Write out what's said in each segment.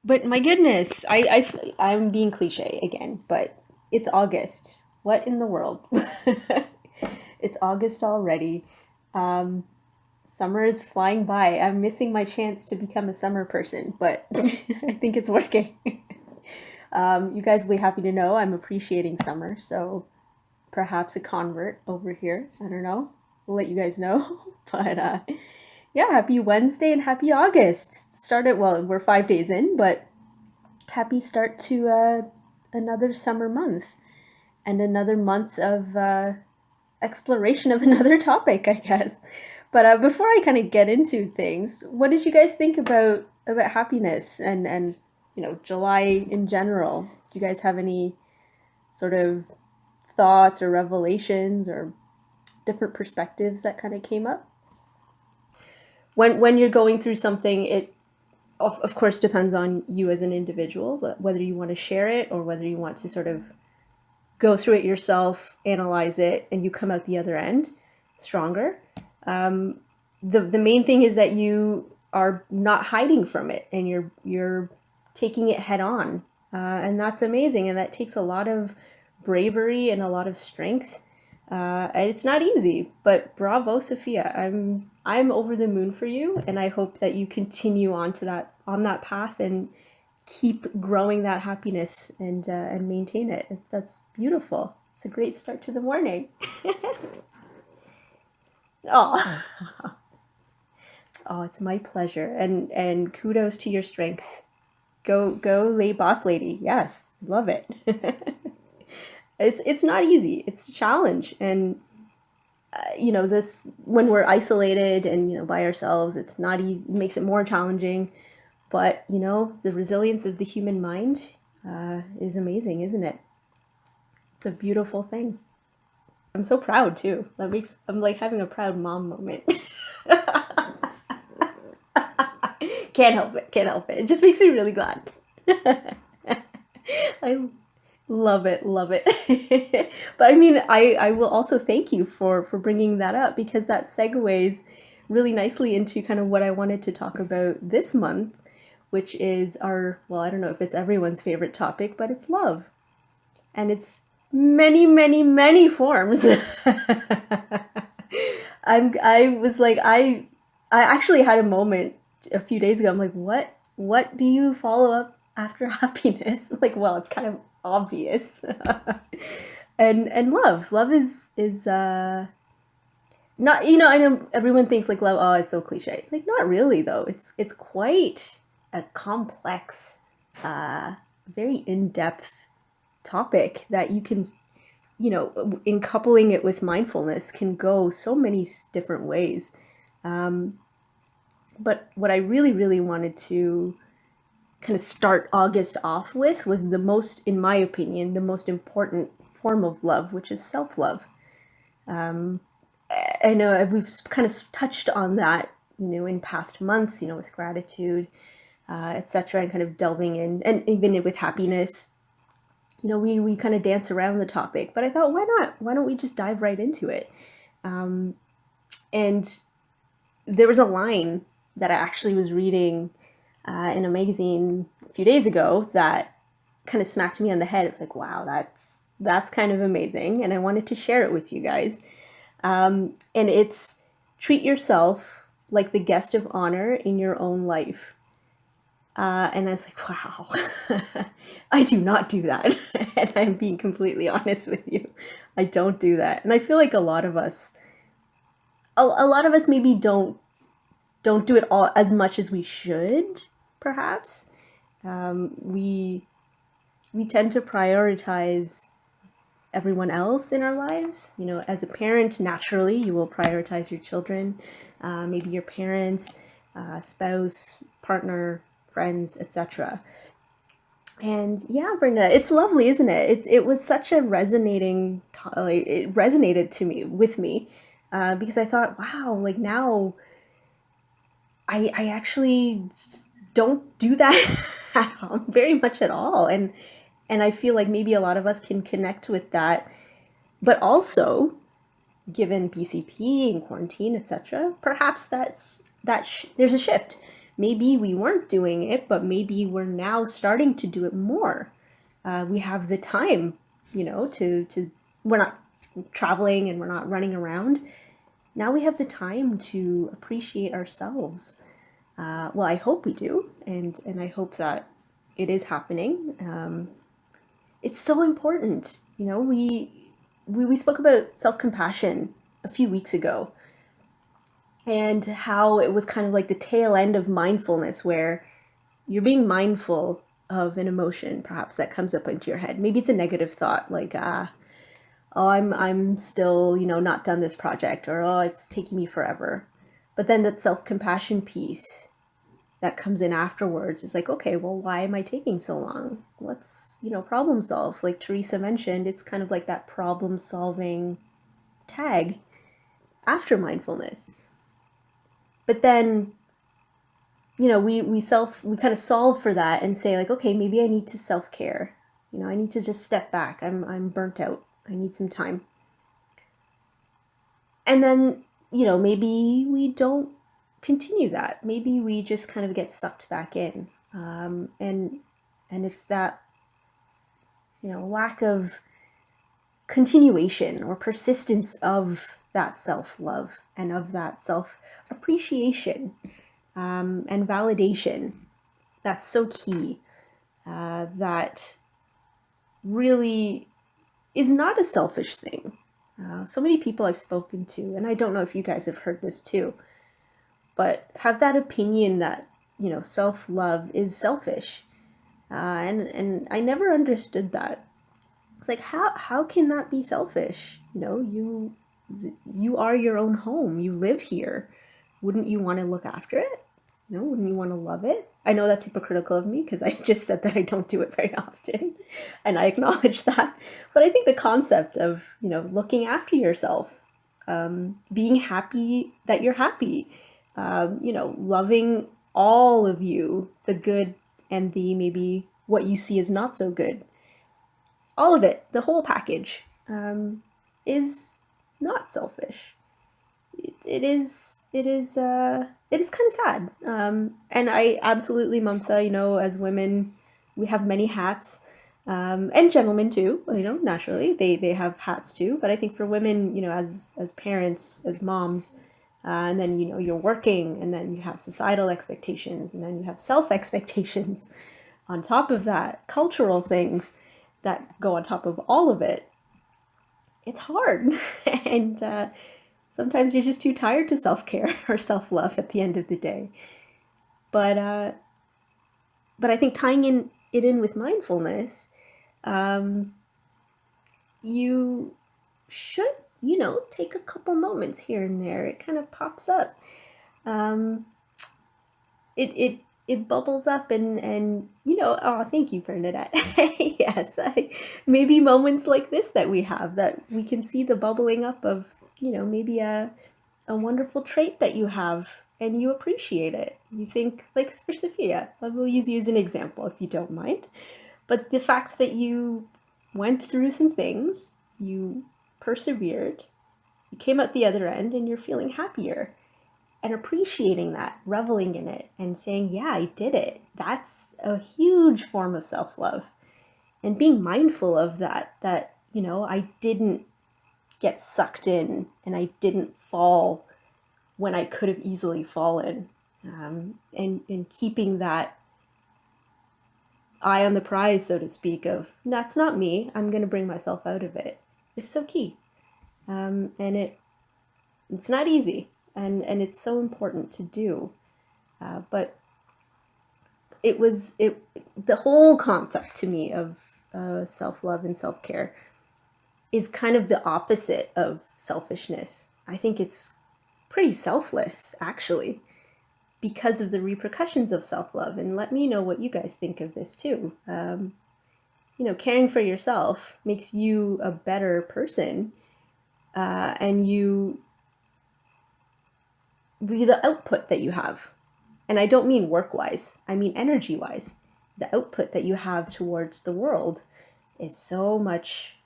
But my goodness, I'm being cliche again, but it's August. What in the world? It's August already. Um, Summer is flying by. I'm missing my chance to become a summer person, but I think it's working. You guys will be happy to know I'm appreciating summer, so perhaps a convert over here. I don't know. We'll let you guys know. But yeah, happy Wednesday and happy August. Started, well, we're 5 days in, but happy start to another summer month and another month of exploration of another topic, I guess. But before I kind of get into things, what did you guys think about happiness and July in general? Do you guys have any sort of thoughts or revelations or different perspectives that kind of came up? When you're going through something, it of course depends on you as an individual, but whether you want to share it or whether you want to sort of go through it yourself, analyze it, and you come out the other end stronger. Um, the main thing is that you are not hiding from it and you're taking it head on, and that's amazing. And that takes a lot of bravery and a lot of strength. And it's not easy, but bravo, Sophia. I'm over the moon for you, and I hope that you continue on that path and keep growing that happiness and maintain it. That's beautiful. It's a great start to the morning. Oh, oh, it's my pleasure, and kudos to your strength. Go, lay boss lady. Yes, love it. It's not easy. It's a challenge, and this when we're isolated and by ourselves, it's not easy. It makes it more challenging. But the resilience of the human mind is amazing, isn't it? It's a beautiful thing. I'm so proud too. I'm like having a proud mom moment. Can't help it. Can't help it. It just makes me really glad. I love it. Love it. But I mean, I will also thank you for bringing that up because that segues really nicely into kind of what I wanted to talk about this month, which is well, I don't know if it's everyone's favorite topic, but it's love. And it's many, many, many forms. I was like, I actually had a moment a few days ago. I'm like, what do you follow up after happiness? Like, well, it's kind of obvious. And love is not, I know everyone thinks like love, oh, it's so cliche. It's like not really though. It's quite a complex, very in-depth topic that you can, in coupling it with mindfulness can go so many different ways. But what I really, really wanted to kind of start August off with was in my opinion, the most important form of love, which is self-love. I know we've kind of touched on that, in past months, with gratitude, etc., and kind of delving in, and even with happiness. We kind of dance around the topic, but I thought, why not? Why don't we just dive right into it? And there was a line that I actually was reading in a magazine a few days ago that kind of smacked me on the head. It was like, wow, that's kind of amazing, and I wanted to share it with you guys. And it's treat yourself like the guest of honor in your own life. And I was like, wow, I do not do that. And I'm being completely honest with you. I don't do that. And I feel like a lot of us maybe don't do it all as much as we should, perhaps. We tend to prioritize everyone else in our lives. As a parent, naturally, you will prioritize your children, maybe your parents, spouse, partner, friends, etc. And yeah, Brenda, it's lovely, isn't it? It was such a like, it resonated with me, because I thought, wow, like now I actually don't do that at all, very much at all. And I feel like maybe a lot of us can connect with that, but also given BCP and quarantine, etc., perhaps there's a shift. maybe we weren't doing it, but maybe we're now starting to do it more. We have the time, we're not traveling and we're not running around. Now we have the time to appreciate ourselves. Well, I hope we do, and I hope that it is happening. It's so important. We spoke about self-compassion a few weeks ago, and how it was kind of like the tail end of mindfulness, where you're being mindful of an emotion perhaps that comes up into your head. Maybe it's a negative thought, like oh, I'm still, not done this project, or oh, it's taking me forever. But then that self-compassion piece that comes in afterwards is like, okay, well, why am I taking so long? Let's, problem solve. Like Teresa mentioned, it's kind of like that problem solving tag after mindfulness. But then, we kind of solve for that and say like, okay, maybe I need to self-care. I need to just step back. I'm burnt out. I need some time. And then, maybe we don't continue that. Maybe we just kind of get sucked back in. And it's that, lack of continuation or persistence of that self-love and of that self-appreciation and validation. That's so key. That really is not a selfish thing. So many people I've spoken to, and I don't know if you guys have heard this too, but have that opinion that, self-love is selfish. And I never understood that. It's like, how can that be selfish? You are your own home. You live here. Wouldn't you want to look after it? Wouldn't you want to love it? I know that's hypocritical of me because I just said that I don't do it very often, and I acknowledge that. But I think the concept of, looking after yourself, being happy that you're happy, loving all of you, the good and the maybe what you see as not so good, all of it, the whole package, is not selfish. It is kind of sad. And I absolutely, Mamta, as women, we have many hats, and gentlemen too, naturally they have hats too. But I think for women, as parents, as moms, and then, you're working, and then you have societal expectations, and then you have self expectations on top of that, cultural things that go on top of all of it. It's hard. And sometimes you're just too tired to self-care or self-love at the end of the day. But I think tying it in with mindfulness, you should, take a couple moments here and there. It kind of pops up. It bubbles up, and oh, thank you, Bernadette. Yes, maybe moments like this that we have, that we can see the bubbling up of, maybe a wonderful trait that you have, and you appreciate it. You think, like for Sophia, I will use you as an example if you don't mind. But the fact that you went through some things, you persevered, you came out the other end, and you're feeling happier. And appreciating that, reveling in it, and saying, yeah, I did it. That's a huge form of self-love. And being mindful of that, I didn't get sucked in, and I didn't fall when I could have easily fallen. And keeping that eye on the prize, so to speak, of, that's not me, I'm going to bring myself out of it, is so key. And it's not easy. And it's so important to do, but the whole concept to me of self-love and self-care is kind of the opposite of selfishness. I think it's pretty selfless, actually, because of the repercussions of self-love. And let me know what you guys think of this too. Caring for yourself makes you a better person, and the output that you have, and I don't mean work-wise, I mean energy-wise, the output that you have towards the world is so much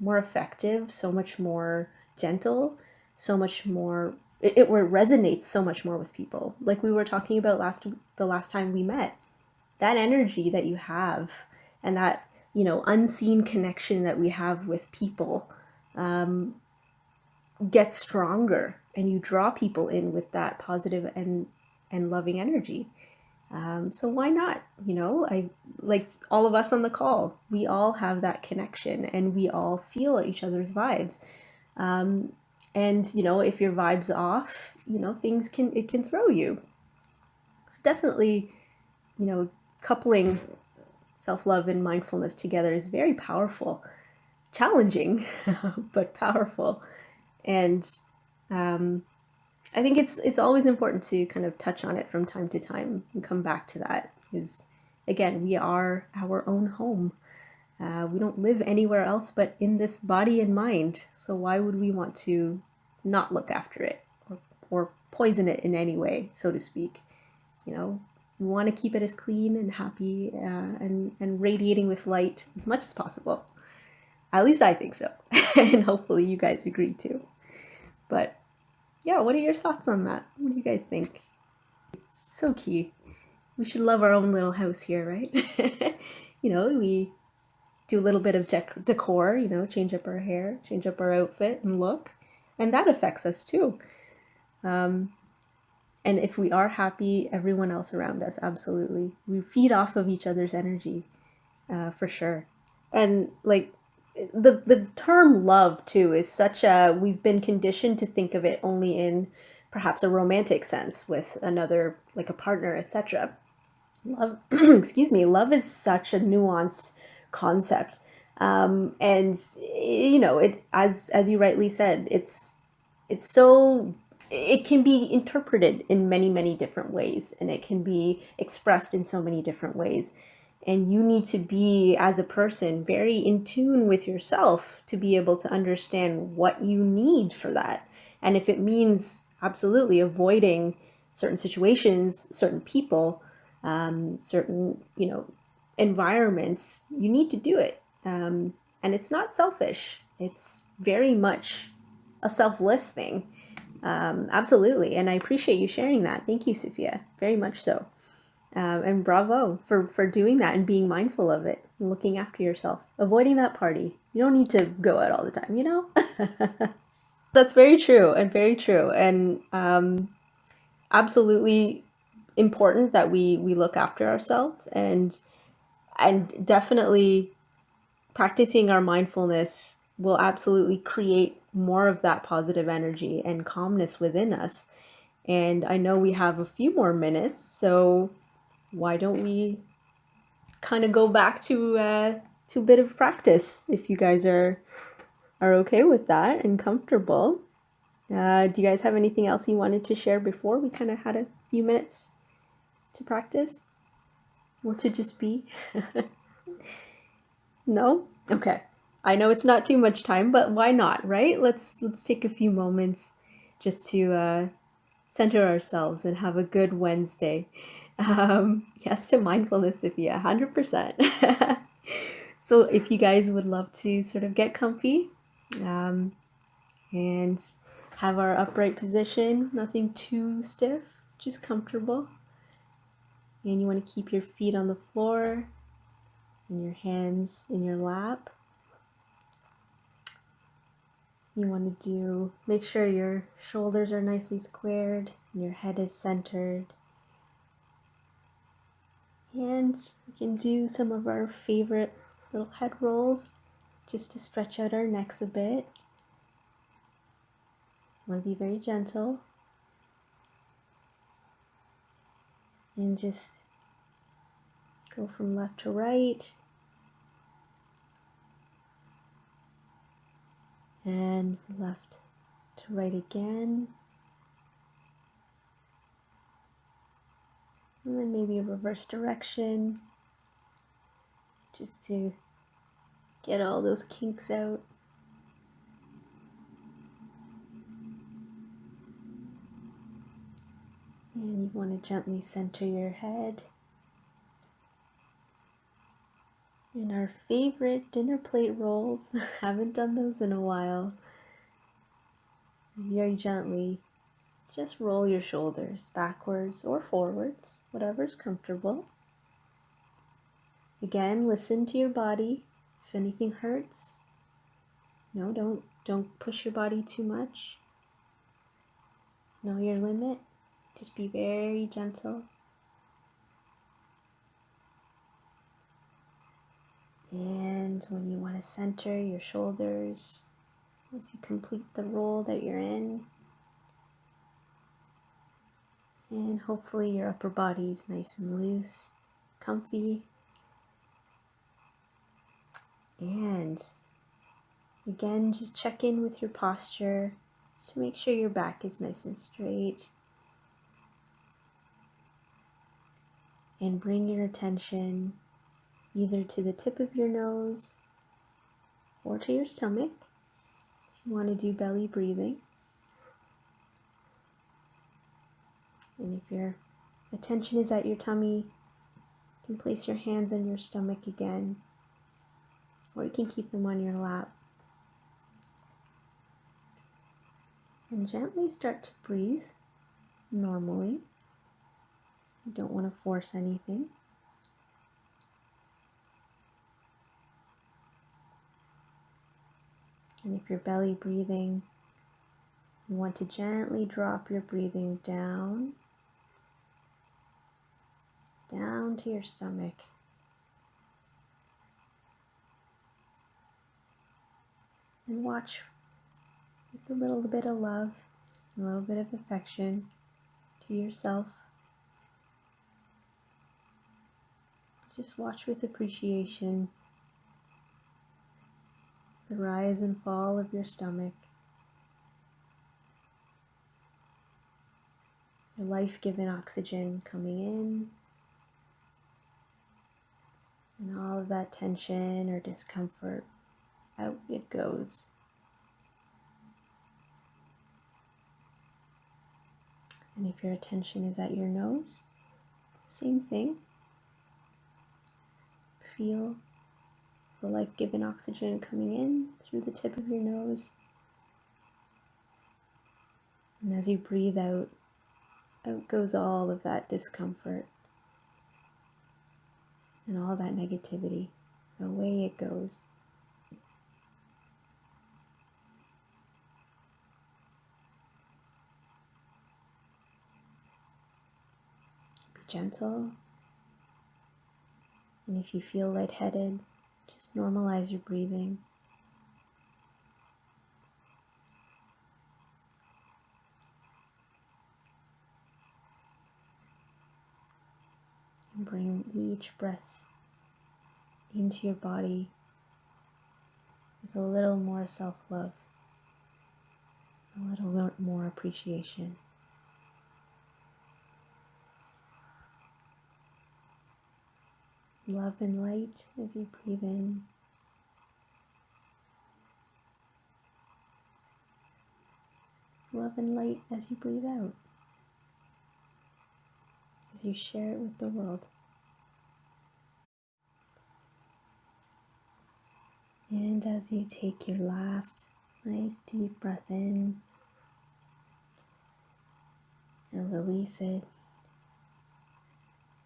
more effective, so much more gentle, so much more it resonates so much more with people. Like we were talking about the last time we met, that energy that you have and that, you know, unseen connection that we have with people gets stronger, and you draw people in with that positive and loving energy. So why not? You know, I like all of us on the call, we all have that connection and we all feel each other's vibes. And you know, if your vibe's off, you know, it can throw you. It's definitely, you know, coupling self-love and mindfulness together is very powerful, challenging, but powerful. And I think it's always important to kind of touch on it from time to time and come back to that, because again, we are our own home. We don't live anywhere else but in this body and mind. So why would we want to not look after it, or poison it in any way, so to speak? You know, we want to keep it as clean and happy and radiating with light as much as possible. At least I think so. And hopefully you guys agree too. But yeah, what are your thoughts on that? What do you guys think? So key. We should love our own little house here, right? You know, we do a little bit of decor, you know, change up our hair, change up our outfit and look. And that affects us too. And if we are happy, everyone else around us, absolutely. We feed off of each other's energy, for sure. And like the term love too is such a, we've been conditioned to think of it only in perhaps a romantic sense with another, like a partner, etc. Love, excuse me, love is such a nuanced concept. And you know, it, as you rightly said, it's so, it can be interpreted in many, many different ways, and it can be expressed in so many different ways. And you need to be, as a person, very in tune with yourself to be able to understand what you need for that. And if it means absolutely avoiding certain situations, certain people, certain, you know, environments, you need to do it. And it's not selfish. It's very much a selfless thing. Absolutely. And I appreciate you sharing that. Thank you, Sophia. Very much so. And bravo for doing that and being mindful of it and looking after yourself, avoiding that party. You don't need to go out all the time, you know? That's very true, and very true. And absolutely important that we look after ourselves, and definitely practicing our mindfulness will absolutely create more of that positive energy and calmness within us. And I know we have a few more minutes, so why don't we kind of go back to a bit of practice, if you guys are okay with that and comfortable. Do you guys have anything else you wanted to share before we kind of had a few minutes to practice, or to just be? No? Okay. I know it's not too much time, but why not, right? Let's take a few moments just to center ourselves and have a good Wednesday. Yes to mindfulness, Sophia, 100%. So if you guys would love to sort of get comfy and have our upright position, nothing too stiff, just comfortable. And you want to keep your feet on the floor and your hands in your lap. You want to make sure your shoulders are nicely squared and your head is centered. And we can do some of our favorite little head rolls just to stretch out our necks a bit. You want to be very gentle. And just go from left to right. And left to right again. And then maybe a reverse direction, just to get all those kinks out. And you want to gently center your head. And our favorite dinner plate rolls, haven't done those in a while. Very gently just roll your shoulders backwards or forwards, whatever's comfortable. Again, listen to your body. If anything hurts, no, don't push your body too much. Know your limit. Just be very gentle. And when you want to center your shoulders, once you complete the roll that you're in, and hopefully your upper body is nice and loose, comfy. And again, just check in with your posture, just to make sure your back is nice and straight. And bring your attention either to the tip of your nose or to your stomach, if you want to do belly breathing. And if your attention is at your tummy, you can place your hands on your stomach again, or you can keep them on your lap. And gently start to breathe normally. You don't want to force anything. And if you're belly breathing, you want to gently drop your breathing down to your stomach. And watch with a little bit of love, a little bit of affection to yourself. Just watch with appreciation the rise and fall of your stomach. Your life-given oxygen coming in, and all of that tension or discomfort, out it goes. And if your attention is at your nose, same thing. Feel the life-given oxygen coming in through the tip of your nose. And as you breathe out, out goes all of that discomfort and all that negativity. Away it goes. Be gentle. And if you feel lightheaded, just normalize your breathing. And bring each breath into your body with a little more self-love, a little more appreciation. Love and light as you breathe in. Love and light as you breathe out, as you share it with the world. And as you take your last nice deep breath in and release it,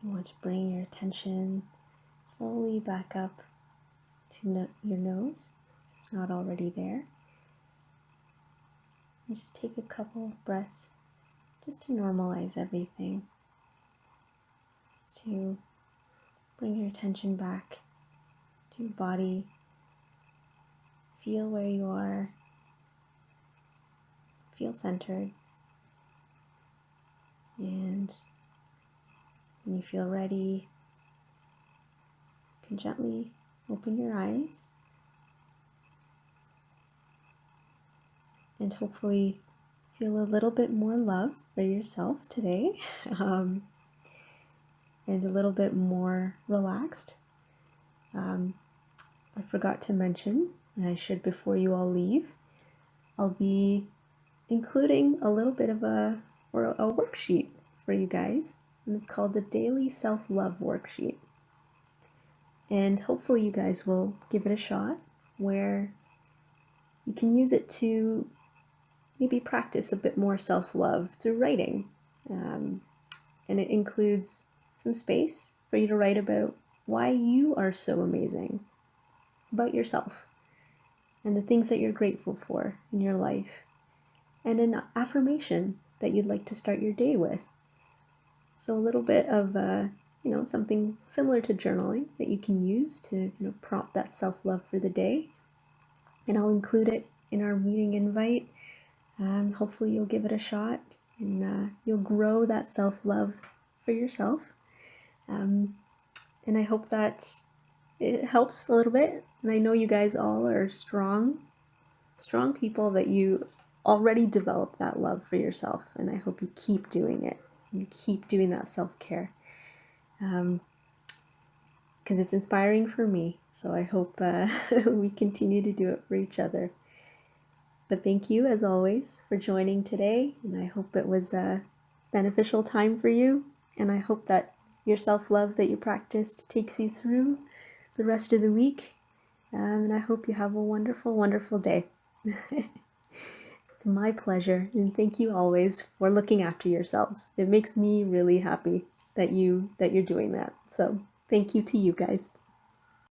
you want to bring your attention slowly back up to your nose, if it's not already there. And just take a couple of breaths just to normalize everything, to bring your attention back to your body. Feel where you are, feel centered, and when you feel ready, you can gently open your eyes and hopefully feel a little bit more love for yourself today, and a little bit more relaxed. I forgot to mention, and I should before you all leave, I'll be including a little bit of a worksheet for you guys, and it's called the Daily Self-Love Worksheet. And hopefully you guys will give it a shot, where you can use it to maybe practice a bit more self-love through writing. And it includes some space for you to write about why you are so amazing, about yourself, and the things that you're grateful for in your life, and an affirmation that you'd like to start your day with. So a little bit of something similar to journaling that you can use to prompt that self-love for the day. And I'll include it in our meeting invite. Hopefully you'll give it a shot, and you'll grow that self-love for yourself. And I hope that it helps a little bit. And I know you guys all are strong people, that you already developed that love for yourself. And I hope you keep doing it. You keep doing that self-care. Because it's inspiring for me. So I hope we continue to do it for each other. But thank you, as always, for joining today. And I hope it was a beneficial time for you. And I hope that your self-love that you practiced takes you through the rest of the week. And I hope you have a wonderful, wonderful day. It's my pleasure. And thank you always for looking after yourselves. It makes me really happy that you're doing that. So thank you to you guys.